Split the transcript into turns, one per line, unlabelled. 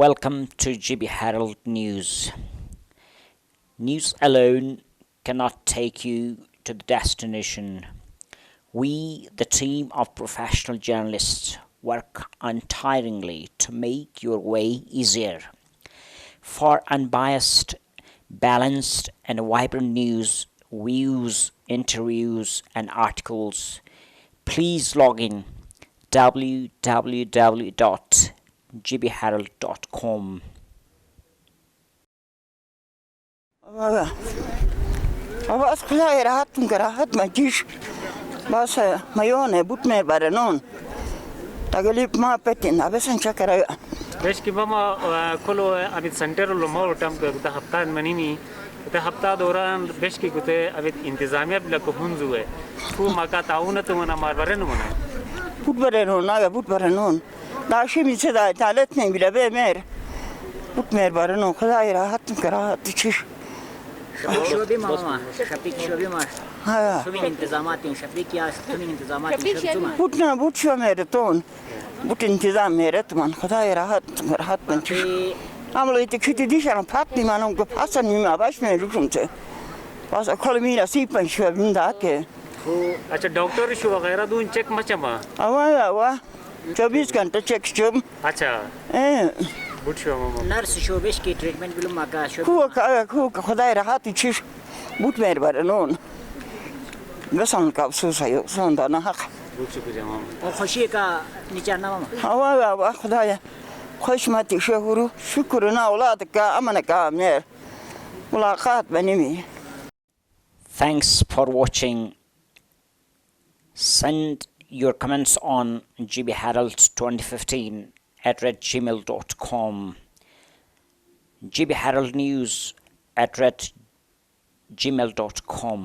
Welcome to GB Herald News. News alone cannot take you to the destination. We, the team of professional journalists, work untiringly to make your way easier. For unbiased, balanced, and vibrant news, views, interviews, and articles, please log in www.gbherald.com.
بس خدای راحتم که راحت مجیش بس میونه بود میر برنون تقلیب ما پتین ابسن چکر
بس کی بما کلو ابي سنتر لو مور تام ته هفته منيني ته هفته دوران بس کی کوته ابي انتظامیه بلا کو هنزوه کو ماکا تعاون ته منا مار برنون
بود برنون داشی میشه دا عدالت نمیره به میر بود میر برنون خدای راحتم که راحت چیش
شعبه ماما شفیق شعبه ما شومین انتظامات شفیق یا شومین انتظامات شفیق
بود شو میرتون بود انتظام میرتون خدای راحت من چیش عملو ایت کتی دیشان پات نیمانم که پاسن نیما باش میروشم چه باز اکل میرا سیپن شو بینده که
अच्छा doctor show वगैरह Doon check मचमा
आवा 24 घंटे check show
अच्छा बुट show mama
nurse शोबेश की treatment बिलु माका show
को खुदाई राहत चीज बुट मेर बरनोन गसन का अफसोस है सोंदा ना हक
बुट शुक्रिया ममा
और खुशी का निचाना मामा
आवा खुदाई खुश मत शहरु शुक्र ना औलाद का अमन का मेर मुलाकात बनी.
Thanks for watching. Send your comments on gbherald2015@gmail.com. gbheraldnews@gmail.com.